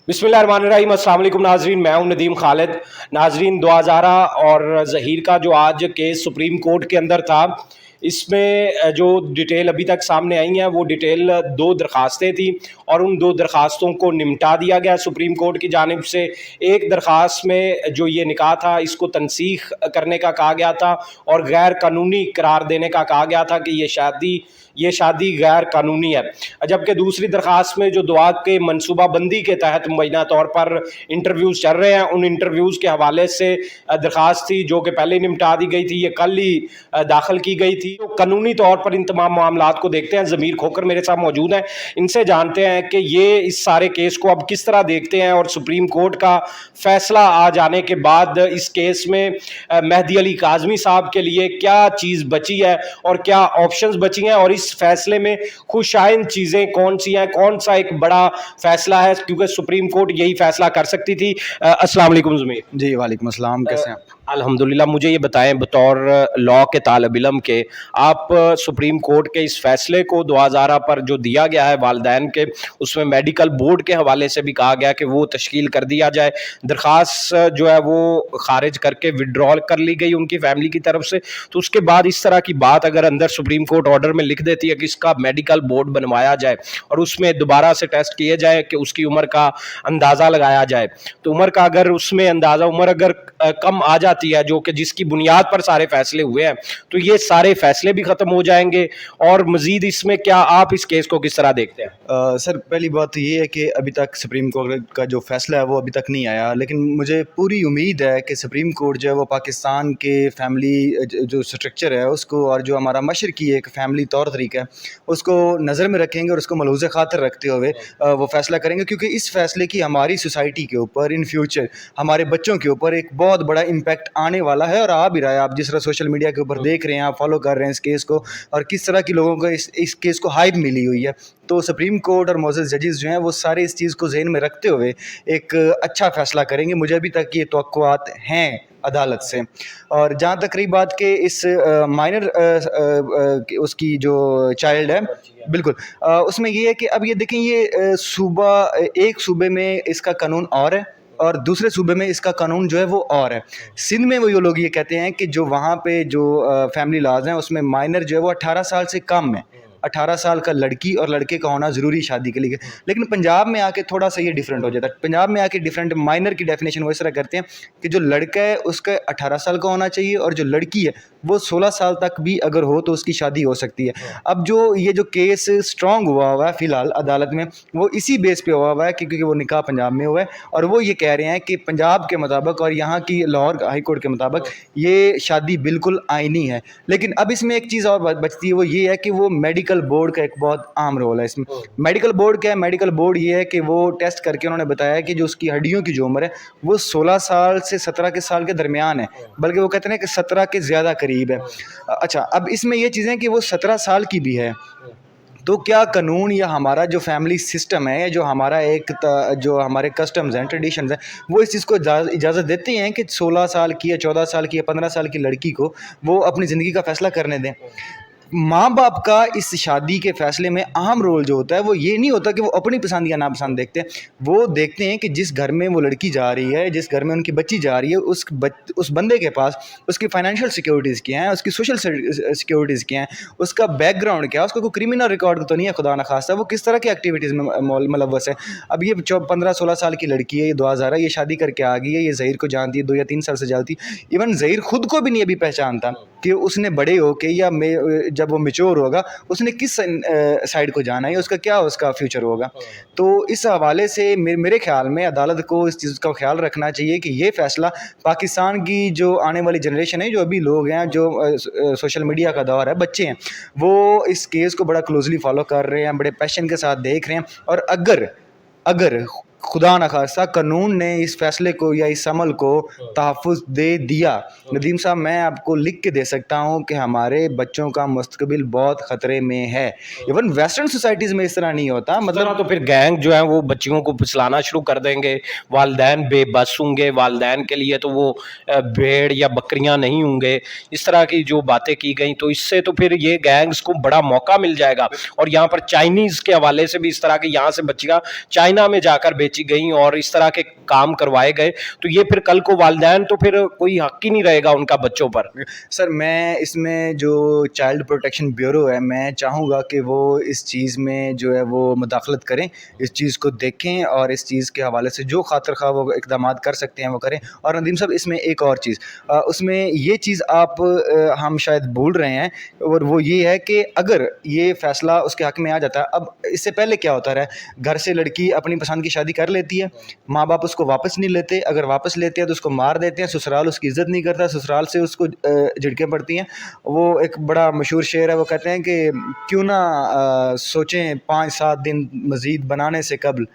बिस्मिल्लाहिर्रहमानिर्रहीम। अस्सलाम वालेकुम नाजरीन, मैं हूं नदीम खालिद। नाजरीन, दुआ ज़ारा और ज़हीर का जो आज केस सुप्रीम कोर्ट के अंदर था, इसमें जो डिटेल अभी तक सामने आई हैं वो डिटेल दो दरखास्तें थी और उन दो दरखास्तों को निपटा दिया गया सुप्रीम कोर्ट की जानिब से। एक दरखास्त में जो ये निकाह था इसको तनसीख करने का कहा गया था और गैर कानूनी करार देने का कहा गया था कि ये शादी गैर कानूनी है, जबकि दूसरी दरखास्त में जो दुआ के मनसूबा बंदी के तहत मुबैना तौर पर इंटरव्यूज़ चल रहे हैं, उन इंटरव्यूज़ के हवाले से दरखास्त थी जो कि पहले निपटा दी गई थी, ये कल ही दाखिल की गई थी। तो कानूनी तौर पर इन तमाम मामलात को देखते हैं। ज़मीर खोकर मेरे साथ मौजूद हैं, इनसे जानते हैं कि ये इस सारे केस को अब किस तरह देखते हैं और सुप्रीम कोर्ट का फैसला आ जाने के बाद इस केस में मेहदी अली काज़मी साहब के लिए क्या चीज़ बची है और क्या ऑप्शंस बची हैं और इस फैसले में खुशाइन चीज़ें कौन सी हैं, कौन सा एक बड़ा फैसला है, क्योंकि सुप्रीम कोर्ट यही फैसला कर सकती थी। अस्सलाम वालेकुम ज़मीर। जी वालेकुम अस्सलाम, कैसे हैं आप? अल्हम्दुलिल्लाह। मुझे ये बताएं, बतौर लॉ के तालिब इल्म के, आप सुप्रीम कोर्ट के इस फैसले को दुआ ज़ारा पर जो दिया गया है वालिदैन के, उसमें मेडिकल बोर्ड के हवाले से भी कहा गया कि वो तश्कील कर दिया जाए, दरख्वास्त जो है वो खारिज करके विड्रॉल कर ली गई उनकी फैमिली की तरफ से। तो उसके बाद इस तरह की बात अगर अंदर सुप्रीम कोर्ट ऑर्डर में लिख देती है कि इसका मेडिकल बोर्ड बनवाया जाए और उसमें दोबारा से टेस्ट किए जाए कि उसकी उम्र का अंदाज़ा लगाया जाए, तो उम्र का अगर उसमें अंदाज़ा उम्र अगर कम आ जाती है, जो कि जिसकी बुनियाद पर सारे फैसले हुए हैं, तो ये सारे फैसले भी ख़त्म हो जाएंगे। और मज़ीद इसमें क्या आप इस केस को किस तरह देखते हैं? सर, पहली बात तो ये है कि अभी तक सुप्रीम कोर्ट का जो फैसला है वो अभी तक नहीं आया, लेकिन मुझे पूरी उम्मीद है कि सुप्रीम कोर्ट जो है वो पाकिस्तान के फैमिली जो स्ट्रक्चर है उसको और जो हमारा मशरकी एक फ़ैमिली तौर तरीका है उसको नज़र में रखेंगे और उसको मलूज़ ख़ातिर रखते हुए वो फ़ैसला करेंगे, क्योंकि इस फैसले की हमारी सोसाइटी के ऊपर इन फ्यूचर हमारे बच्चों के ऊपर एक बहुत बड़ा इम्पैक्ट आने वाला है। और आ भी रहा है, आप जिस तरह सोशल मीडिया के ऊपर देख रहे हैं, आप फॉलो कर रहे हैं इस केस को और किस तरह की लोगों को इस केस को हाइप मिली हुई है। तो सुप्रीम कोर्ट और मोअज़्ज़ज़ जजेस जो हैं वो सारे इस चीज़ को ज़हन में रखते हुए एक अच्छा फ़ैसला करेंगे। मुझे अभी तक ये तवक्कुआत हैं अदालत से। और जहाँ तक रही बात के इस माइनर उसकी जो चाइल्ड है, बिल्कुल उसमें ये है कि अब ये देखें, ये एक सूबे में इसका कानून और है और दूसरे सूबे में इसका कानून जो है वो और है। सिंध में वो लोग ये कहते हैं कि जो वहाँ पे जो फैमिली लॉज हैं उसमें माइनर जो है वो 18 साल से कम है, 18 साल का लड़की और लड़के का होना ज़रूरी शादी के लिए। लेकिन पंजाब में आके थोड़ा सा ये डिफरेंट हो जाता है। पंजाब में आके डिफरेंट माइनर की डेफिनेशन वो इस तरह करते हैं कि जो लड़का है उसका 18 साल का होना चाहिए और जो लड़की है वो 16 साल तक भी अगर हो तो उसकी शादी हो सकती है। अब ये जो केस स्ट्रॉन्ग हुआ है फ़िलहाल अदालत में, वो इसी बेस पे हुआ है क्योंकि वो निकाह पंजाब में हुआ है और वो ये कह रहे हैं कि पंजाब के मुताबिक और यहाँ की लाहौर हाई कोर्ट के मुताबिक ये शादी बिल्कुल आईनी है। लेकिन अब इसमें एक चीज़ और बचती है, वो ये है कि वो मेडिकल बोर्ड का एक बहुत आम रोल है इसमें। मेडिकल बोर्ड क्या है? मेडिकल बोर्ड ये है कि वो टेस्ट करके उन्होंने बताया कि जो उसकी हड्डियों की जो उम्र है वो 16 साल से 17 के साल के दरमियान है, बल्कि वो कहते हैं कि 17 के ज़्यादा करीब है। अच्छा, अब इसमें ये चीज़ें कि वो 17 साल की भी है, तो क्या कानून या हमारा जो फैमिली सिस्टम है या जो हमारा जो हमारे कस्टम्स हैं, ट्रेडिशंस हैं, वो इस चीज़ को इजाज़त देते हैं कि 16 साल की या 14 साल की या 15 साल की लड़की को वो अपनी ज़िंदगी का फ़ैसला करने दें? माँ बाप का इस शादी के फ़ैसले में अहम रोल जो होता है वो ये नहीं होता कि वो अपनी पसंद या नापसंद देखते हैं। वो देखते हैं कि जिस घर में वो लड़की जा रही है, जिस घर में उनकी बच्ची जा रही है, उस बंदे के पास उसकी फ़ाइनेंशियल सिक्योरिटीज़ क्या हैं, उसकी सोशल सिक्योरिटीज़ क्या हैं, उसका बैकग्राउंड क्या है, उसका कोई क्रिमिनल रिकॉर्ड तो नहीं है खुदा न खास्ता, वो किस तरह की एक्टिविटीज़ में मुलव्वस है। अब ये 15-16 साल की लड़की है, ये दुआ ज़ारा, ये शादी करके आ गई है, ये ज़हीर को जानती है, 2 या 3 साल से जानती है। इवन ज़हीर खुद को भी नहीं अभी पहचानता कि उसने बड़े होके या जब वो मैच्योर होगा उसने किस साइड को जाना है, उसका क्या उसका फ्यूचर होगा। तो इस हवाले से मेरे ख्याल में अदालत को इस चीज़ का ख्याल रखना चाहिए कि ये फ़ैसला पाकिस्तान की जो आने वाली जनरेशन है, जो अभी लोग हैं, जो सोशल मीडिया का दौर है, बच्चे हैं, वो इस केस को बड़ा क्लोजली फॉलो कर रहे हैं, बड़े पैशन के साथ देख रहे हैं। और अगर खुदा न खास्ता कानून ने इस फैसले को या इस अमल को तहफ़्फ़ुज़ दे दिया, नदीम साहब, मैं आपको लिख के दे सकता हूँ कि हमारे बच्चों का मुस्तकबिल बहुत ख़तरे में है। इवन वेस्टर्न सोसाइटीज़ में इस तरह नहीं होता। मतलब तो फिर गैंग जो है वो बच्चियों को फिसलाना शुरू कर देंगे, वालिदैन बेबस होंगे, वालिदैन के लिए तो वो भेड़ या बकरियां नहीं होंगे, इस तरह की जो बातें की गई, तो इससे तो फिर ये गैंग्स को बड़ा मौका मिल जाएगा। और यहाँ पर चाइनीज़ के हवाले से भी इस तरह की यहाँ से बच्चियाँ चाइना में जाकर बेची बेची गई और इस तरह के काम करवाए गए, तो ये फिर कल को वालिदैन तो फिर कोई हक ही नहीं रहेगा उनका बच्चों पर। सर मैं इसमें जो चाइल्ड प्रोटेक्शन ब्यूरो है, मैं चाहूँगा कि वो इस चीज़ में जो है वो मुदाखलत करें, इस चीज़ को देखें और इस चीज़ के हवाले से जो खातिर खा वो इक़दामात कर सकते हैं वो करें। और नदीम साहब इसमें एक और चीज़, उसमें ये चीज़ आप हम शायद भूल रहे हैं, और वो ये है कि अगर ये फ़ैसला उसके हक़ में आ जाता है, अब इससे पहले क्या होता रहा है, घर से लड़की अपनी पसंद की शादी कर लेती है, माँ बाप उसको वापस नहीं लेते, अगर वापस लेते हैं तो उसको मार देते हैं, ससुराल उसकी इज़्ज़त नहीं करता, ससुराल से उसको झिड़कें पड़ती हैं। वो एक बड़ा मशहूर शेर है, वो कहते हैं कि क्यों ना सोचें 5-7 दिन मज़ीद बनाने से कबल,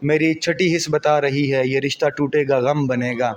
मेरी छठी हिस्स बता रही है ये रिश्ता टूटेगा गम बनेगा।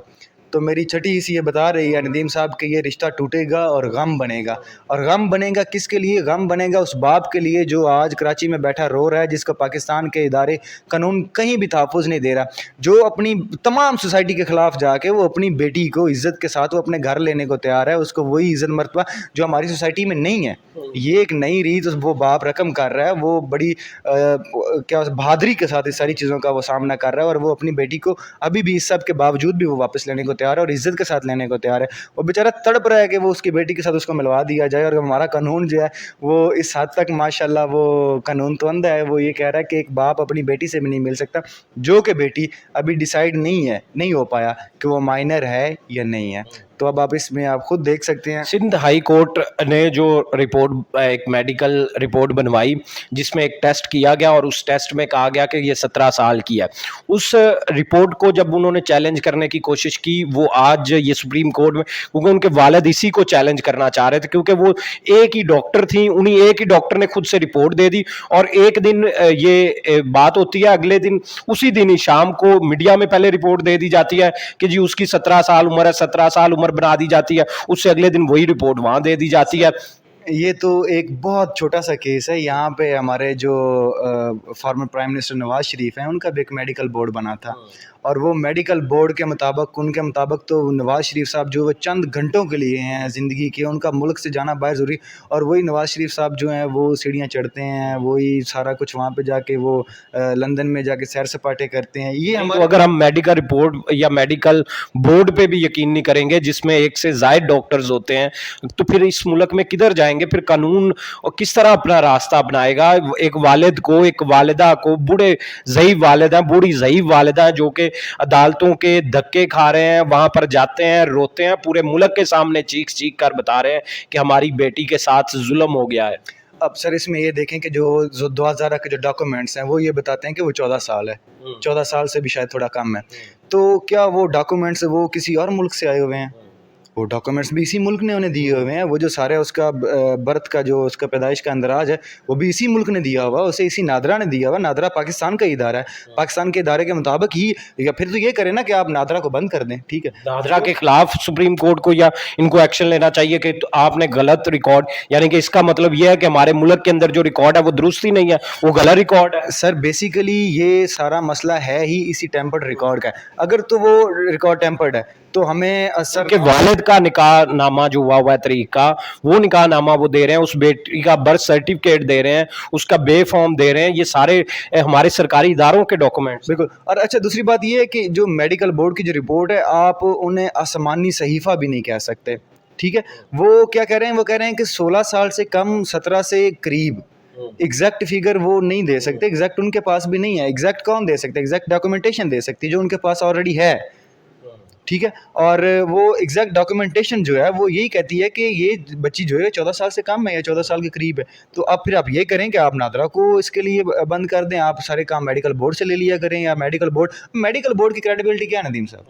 तो मेरी छठी हिस्स ये बता रही है नदीम साहब कि ये रिश्ता टूटेगा और गम बनेगा। और गम बनेगा किसके लिए? गम बनेगा उस बाप के लिए जो आज कराची में बैठा रो रहा है, जिसको पाकिस्तान के इदारे कानून कहीं भी तहफ़्फ़ुज़ नहीं दे रहा, जो अपनी तमाम सोसाइटी के ख़िलाफ़ जाके वो अपनी बेटी को इज़्ज़त के साथ वो अपने घर लेने को तैयार है, उसको वही इज़्ज़त मर्तबा जो हमारी सोसाइटी में नहीं है। ये एक नई रीत वो बाप रकम कर रहा है, वो बड़ी क्या बहादुरी के साथ इस सारी चीज़ों का वो सामना कर रहा है, और वो अपनी बेटी को अभी भी इस सब के बावजूद भी वो वापस लेने को तैयार है और इज़्ज़त के साथ लेने को तैयार है। वो बेचारा तड़प रहा है कि वो उसकी बेटी के साथ उसको मिलवा दिया जाए। और हमारा कानून जो है वो इस हद तक माशाल्लाह वो कानून तो अंधा है, वो ये कह रहा है कि एक बाप अपनी बेटी से भी नहीं मिल सकता, जो कि बेटी अभी डिसाइड नहीं हो पाया कि वो माइनर है या नहीं है। तो अब आप इसमें आप खुद देख सकते हैं। सिंध हाई कोर्ट ने जो रिपोर्ट, एक मेडिकल रिपोर्ट बनवाई जिसमें एक टेस्ट किया गया और उस टेस्ट में कहा गया कि ये 17 साल की है, उस रिपोर्ट को जब उन्होंने चैलेंज करने की कोशिश की, वो आज ये सुप्रीम कोर्ट में, क्योंकि उनके वालिद इसी को चैलेंज करना चाह रहे थे, क्योंकि वो एक ही डॉक्टर थी, उन्हीं एक ही डॉक्टर ने खुद से रिपोर्ट दे दी और एक दिन ये बात होती है, अगले दिन उसी दिन ही शाम को मीडिया में पहले रिपोर्ट दे दी जाती है कि जी उसकी 17 साल उम्र है, 17 साल उम्र बना दी जाती है, उससे अगले दिन वही रिपोर्ट वहां दे दी जाती है। ये तो एक बहुत छोटा सा केस है। यहाँ पे हमारे जो former prime minister Nawaz Sharif हैं, उनका भी एक मेडिकल बोर्ड बना था, और वो मेडिकल बोर्ड के मुताबिक, उनके मुताबिक तो नवाज शरीफ साहब जो वो चंद घंटों के लिए हैं ज़िंदगी के, उनका मुल्क से जाना बाहर ज़रूरी, और वही नवाज शरीफ साहब जो हैं वो सीढ़ियाँ चढ़ते हैं, वही सारा कुछ वहाँ पे जाके वो लंदन में जाके सैर सपाटे करते हैं। ये तो अगर हम मेडिकल रिपोर्ट या मेडिकल बोर्ड पे भी यकीन नहीं करेंगे जिसमें एक से ज़ायद डॉक्टर्स होते हैं, तो फिर इस मुल्क में किधर जाएंगे? फिर कानून और किस तरह अपना रास्ता अपनाएगा? एक वालिद को, एक वालिदा को, बूढ़े ज़ईफ़ वालिदा, बूढ़ी ज़ईफ़ वालिदा जो कि अदालतों के धक्के खा रहे हैं, वहां पर जाते हैं, रोते हैं, पूरे मुल्क के सामने चीख चीख कर बता रहे हैं कि हमारी बेटी के साथ जुल्म हो गया है। अब सर इसमें ये देखें कि जो 2000 के जो डॉक्यूमेंट्स हैं वो ये बताते हैं कि वो 14 साल है, 14 साल से भी शायद थोड़ा कम है। तो क्या वो डॉक्यूमेंट्स वो किसी और मुल्क से आए हुए हैं? वो डॉक्यूमेंट्स भी इसी मुल्क ने उन्हें दिए हुए हैं। वो जो सारे उसका बर्थ का जो उसका पैदाइश का अंदराज है वो भी इसी मुल्क ने दिया हुआ, उसे इसी नादरा ने दिया हुआ। नादरा पाकिस्तान का इदारा है, पाकिस्तान के इदारे के मुताबिक ही, या फिर तो ये करें ना कि आप नादरा को बंद कर दें, ठीक है। नादरा के खिलाफ सुप्रीम कोर्ट को या इनको एक्शन लेना चाहिए कि तो आपने गलत रिकॉर्ड, यानी कि इसका मतलब यह है कि हमारे मुल्क के अंदर जो रिकॉर्ड है वो दुरुस्त ही नहीं है, वो गलत रिकॉर्ड है। सर बेसिकली ये सारा मसला है ही इसी टेम्पर्ड रिकॉर्ड का। अगर तो वो रिकॉर्ड टेम्पर्ड है तो हमें असर के वालिद का निकाह नामा जो हुआ है तरीका, वो निकाह नामा वो दे रहे हैं, उस बेटी का बर्थ सर्टिफिकेट दे रहे हैं, उसका बे फॉर्म दे रहे हैं, ये सारे हमारे सरकारी इदारों के डॉक्यूमेंट्स। बिल्कुल। और अच्छा दूसरी बात ये है कि जो मेडिकल बोर्ड की जो रिपोर्ट है, आप उन्हें आसमानी सहीफ़ा भी नहीं कह सकते, ठीक है। वो क्या कह रहे हैं? वो कह रहे हैं कि 16 साल से कम, 17 से करीब। एग्जैक्ट फिगर वो नहीं दे सकते, एग्जैक्ट उनके पास भी नहीं है। एग्जैक्ट कौन दे सकते? एग्जैक्ट डॉक्यूमेंटेशन दे सकती है जो उनके पास ऑलरेडी है, ठीक है। और वो एग्जैक्ट डॉक्यूमेंटेशन जो है वो यही कहती है कि ये बच्ची जो है 14 साल से कम है या 14 साल के करीब है। तो अब फिर आप ये करें कि आप नादरा को इसके लिए बंद कर दें, आप सारे काम मेडिकल बोर्ड से ले लिया करें, या मेडिकल बोर्ड की क्रेडिबिलिटी क्या है नदीम साहब,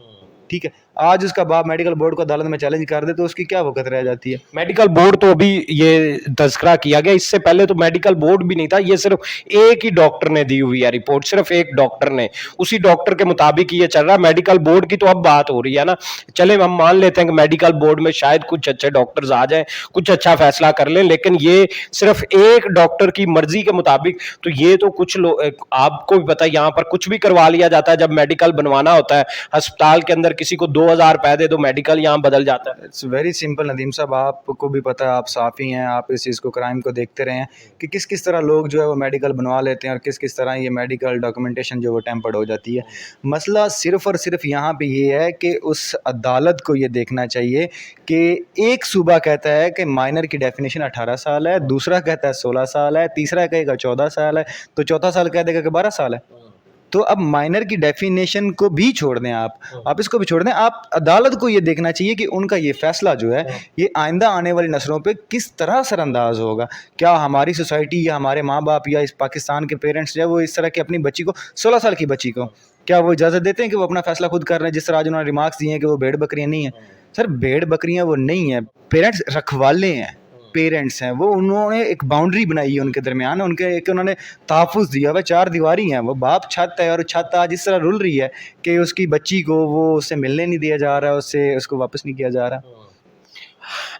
ठीक है। आज उसका बाप मेडिकल बोर्ड को अदालत में चैलेंज कर दे तो उसकी क्या वक़्त रह जाती है। मेडिकल बोर्ड तो अभी ये तज़किरा किया गया, इससे पहले तो मेडिकल बोर्ड भी नहीं था, ये सिर्फ एक ही डॉक्टर ने दी हुई है रिपोर्ट, सिर्फ एक डॉक्टर ने, उसी डॉक्टर के मुताबिक ये चल रहा है। मेडिकल बोर्ड की तो अब बात हो रही है ना, चले हम मान लेते हैं कि मेडिकल बोर्ड में शायद कुछ अच्छे डॉक्टर्स आ जाएं, कुछ अच्छा फैसला कर लें, लेकिन ये सिर्फ एक डॉक्टर की मर्जी के मुताबिक, तो ये तो कुछ लोग, आपको भी पता है यहाँ पर कुछ भी करवा लिया जाता है जब मेडिकल बनवाना होता है, अस्पताल के अंदर किसी को 2,000 रुपए दे दो मेडिकल यहाँ बदल जाता है? इट्स वेरी सिंपल नदीम साहब, आपको भी पता है, आप साफ़ी हैं, आप इस चीज़ को, क्राइम को देखते रहे हैं कि किस किस तरह लोग जो है वो मेडिकल बनवा लेते हैं और किस किस तरह ये मेडिकल डॉक्यूमेंटेशन जो वो टेम्पर्ड हो जाती है। मसला सिर्फ़ और सिर्फ यहाँ पे ये है कि उस अदालत को ये देखना चाहिए कि एक सूबा कहता है कि माइनर की डेफिनेशन 18 साल है, दूसरा कहता है 16 साल है, तीसरा कहेगा 14 साल है, तो चौथा साल कह देगा कि 12 साल है। तो अब माइनर की डेफिनेशन को भी छोड़ दें, आप इसको भी छोड़ दें। आप अदालत को ये देखना चाहिए कि उनका ये फ़ैसला जो है ये आइंदा आने वाली नस्लों पे किस तरह असरअंदाज होगा। क्या हमारी सोसाइटी या हमारे माँ बाप या इस पाकिस्तान के पेरेंट्स जो है वो इस तरह की अपनी बच्ची को, 16 साल की बच्ची को, क्या वो इजाज़त देते हैं कि वो अपना फ़ैसला खुद कर रहे हैं? जिस तरह आज उन्होंने रिमार्क्स दिए हैं कि वो भेड़ बकरियाँ नहीं हैं। सर, भेड़ बकरियाँ वो नहीं हैं, पेरेंट्स रखवाले हैं, पेरेंट्स हैं वो। उन्होंने एक बाउंड्री बनाई है उनके दरमियान, उनके एक उन्होंने तहफ़्फ़ुज़ दिया हुआ, 4 दीवारी हैं, वो बाप छत है और छत आज इस तरह रुल रही है कि उसकी बच्ची को वो उससे मिलने नहीं दिया जा रहा है, उससे उसको वापस नहीं किया जा रहा।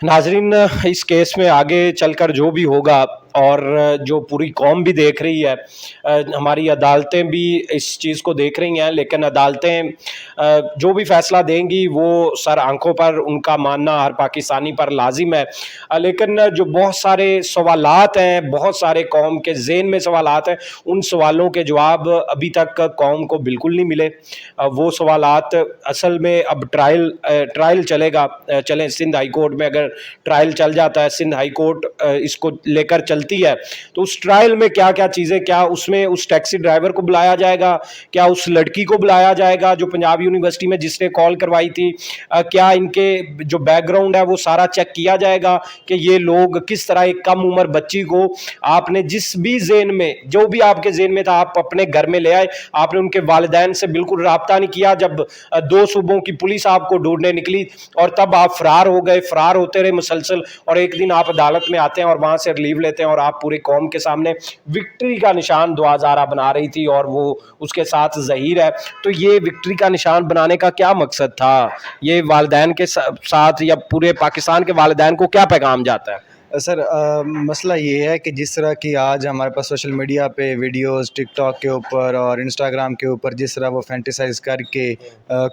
नाजरीन, इस केस में आगे चलकर जो भी होगा और जो पूरी कौम भी देख रही है, हमारी अदालतें भी इस चीज़ को देख रही हैं, लेकिन अदालतें जो भी फ़ैसला देंगी वो सर आंखों पर उनका मानना हर पाकिस्तानी पर लाजिम है। लेकिन जो बहुत सारे सवालात हैं, बहुत सारे कौम के ज़हन में सवालात हैं, उन सवालों के जवाब अभी तक कौम को बिल्कुल नहीं मिले। वो सवालात असल में अब ट्रायल चले सिंध हाई कोर्ट में अगर ट्रायल चल जाता है, सिंध हाई कोर्ट इसको लेकर चलती है, तो उस ट्रायल में क्या क्या चीज़ें, क्या उसमें उस टैक्सी ड्राइवर को बुलाया जाएगा, क्या उस लड़की को बुलाया जाएगा जो पंजाब यूनिवर्सिटी में जिसने कॉल करवाई थी, क्या इनके जो बैकग्राउंड है वो सारा चेक किया जाएगा कि ये लोग किस तरह एक कम उम्र बच्ची को आपने जिस भी ज़हन में, जो भी आपके ज़हन में था, आप अपने घर में ले आए, आपने उनके वालिदैन से बिल्कुल राब्ता नहीं किया। जब 2 सूबों की पुलिस आपको ढूंढने निकली और तब आप फरार हो गए, फरार होते रहे मुसलसल, और एक दिन आप अदालत में आते हैं और वहाँ से रिलीव लेते हैं और आप पूरी कौम के सामने विक्ट्री का निशान दुआ ज़ारा बना रही थी और वो उसके साथ ज़हीर है। तो ये विक्ट्री का निशान बनाने का क्या मकसद था? ये वालिदैन के साथ या पूरे पाकिस्तान के वालिदैन को क्या पैगाम जाता है? सर, मसला ये है कि जिस तरह की आज हमारे पास सोशल मीडिया पे वीडियोस टिकटॉक के ऊपर और इंस्टाग्राम के ऊपर जिस तरह वो फैंटेसाइज करके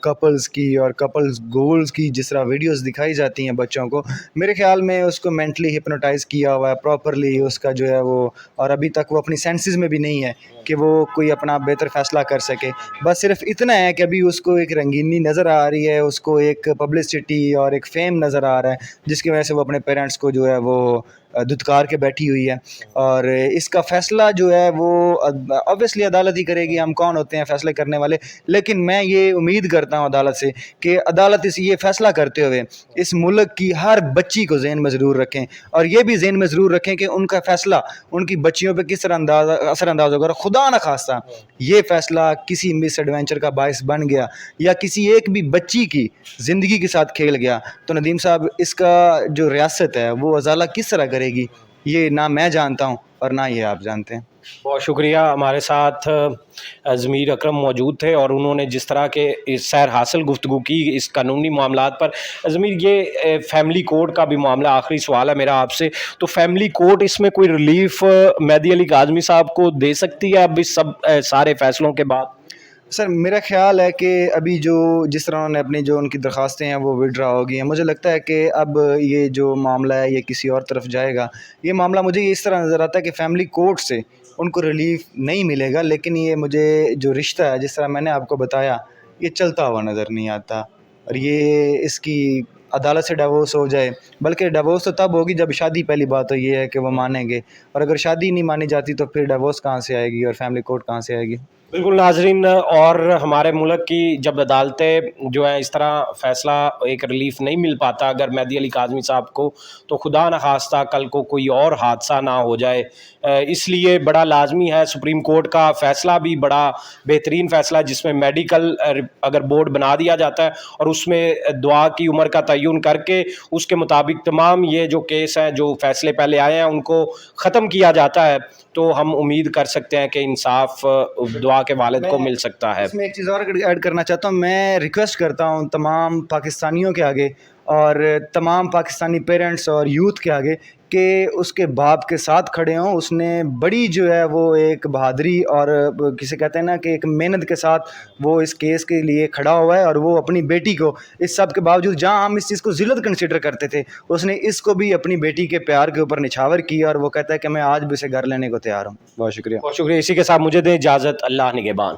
कपल्स की और कपल्स गोल्स की जिस तरह वीडियोस दिखाई जाती हैं बच्चों को, मेरे ख्याल में उसको मेंटली हिप्नोटाइज़ किया हुआ है प्रॉपरली उसका जो है वो, और अभी तक वो अपनी सेंसेस में भी नहीं है कि वो कोई अपना बेहतर फ़ैसला कर सके। बस सिर्फ इतना है कि अभी उसको एक रंगीनी नज़र आ रही है, उसको एक पब्लिसिटी और एक फ़ेम नज़र आ रहा है, जिसकी वजह से वो अपने पेरेंट्स को जो है वो धुतकार के बैठी हुई है। और इसका फ़ैसला जो है वो ऑब्वियसली अदालत ही करेगी, हम कौन होते हैं फ़ैसले करने वाले। लेकिन मैं ये उम्मीद करता हूँ अदालत से कि अदालत ये फ़ैसला करते हुए इस मुल्क की हर बच्ची को ज़हन में ज़रूर रखें और ये भी ज़हन में ज़रूर रखें कि उनका फ़ैसला उनकी बच्चियों पर किस तरह असरअंदाज होगा। और खुदा न खास्ता ये फ़ैसला किसी मिस एडवेंचर का बायस बन गया या किसी एक भी बच्ची की ज़िंदगी के साथ खेल गया, तो नदीम साहब इसका जो रियासत है वो अजाला किस तरह करेगी, ये ना मैं जानता हूँ और ना ये आप जानते हैं। बहुत शुक्रिया। हमारे साथ ज़मीर अकरम मौजूद थे और उन्होंने जिस तरह के इस सैर हासिल गुफ्तगू की इस कानूनी मामलात पर। ज़मीर, ये फैमिली कोर्ट का भी मामला, आखिरी सवाल है मेरा आपसे, तो फैमिली कोर्ट इसमें कोई रिलीफ मेहदी अली काज़मी साहब को दे सकती है अब इस सब सारे फैसलों के बाद? सर, मेरा ख़्याल है कि अभी जो जिस तरह उन्होंने अपनी जो उनकी दरख्वास्तें हैं वो विड्रा हो गई हैं, मुझे लगता है कि अब ये जो मामला है ये किसी और तरफ जाएगा। ये मामला मुझे इस तरह नज़र आता है कि फ़ैमिली कोर्ट से उनको रिलीफ़ नहीं मिलेगा, लेकिन ये मुझे जो रिश्ता है जिस तरह मैंने आपको बताया ये चलता हुआ नज़र नहीं आता। और ये इसकी अदालत से डिवोर्स हो जाए, बल्कि डिवोर्स तो तब होगी जब शादी, पहली बात तो ये है कि वो मानेंगे, और अगर शादी नहीं मानी जाती तो फिर डिवोर्स कहाँ से आएगी और फैमिली कोर्ट कहाँ से आएगी। बिल्कुल नाजरीन, और हमारे मुल्क की जब अदालतें जो है इस तरह फ़ैसला एक रिलीफ नहीं मिल पाता अगर मेहदी अली काज़मी साहब को, तो खुदा न खास्ता कल को कोई और हादसा ना हो जाए, इसलिए बड़ा लाजमी है। सुप्रीम कोर्ट का फ़ैसला भी बड़ा बेहतरीन फ़ैसला है जिसमें मेडिकल अगर बोर्ड बना दिया जाता है और उसमें दुआ की उम्र का तयन करके उसके मुताबिक तमाम ये जो केस हैं, जो फ़ैसले पहले आए हैं, उनको ख़त्म किया जाता है, तो हम उम्मीद कर सकते हैं कि इंसाफ दुआ के वालिद को मिल सकता है। इसमें एक चीज़ और ऐड करना चाहता हूँ। मैं रिक्वेस्ट करता हूँ तमाम पाकिस्तानियों के आगे اور تمام پاکستانی پیرنٹس اور یوتھ کے آگے کہ اس کے باپ کے ساتھ کھڑے ہوں. اس نے بڑی جو ہے وہ ایک بہادری اور کسے کہتے ہیں نا کہ ایک محنت کے ساتھ وہ اس کیس کے لیے کھڑا ہوا ہے, اور وہ اپنی بیٹی کو اس سب کے باوجود جہاں ہم اس چیز کو ذلت کنسیڈر کرتے تھے, اس نے اس کو بھی اپنی بیٹی کے پیار کے اوپر نچھاور کیا, اور وہ کہتا ہے کہ میں آج بھی اسے گھر لینے کو تیار ہوں. بہت شکریہ. بہت شکریہ. اسی کے ساتھ مجھے دیں اجازت. اللہ نگہبان.